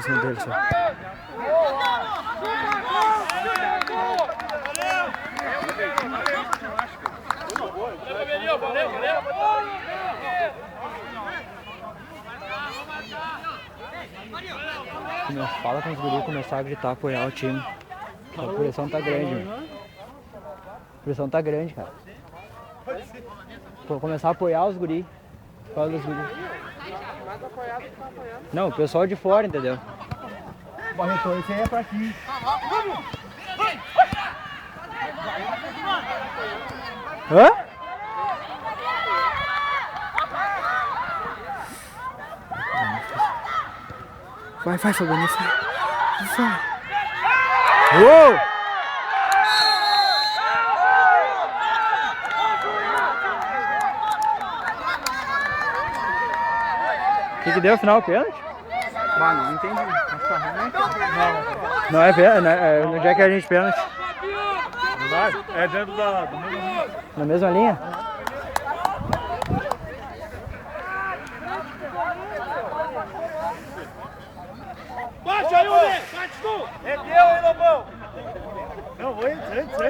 cima dele só. Fala com os guris começar a gritar, apoiar o time. A pressão tá grande, meu. A pressão tá grande, cara. Vou começar a apoiar os guris. Fala dos guris. Não, o pessoal de fora, entendeu? Barretou, esse aí é pra aqui. Hã? Vai, Fabiano, sai. Uou! O que deu afinal o pênalti? Ah, não entendi. Não é pênalti, né? Onde é que a gente pênalti? É dentro da mesma... Na mesma linha? Bate aí, Uli! Bate tu! É teu, hein, Lobão? Não, vou antes.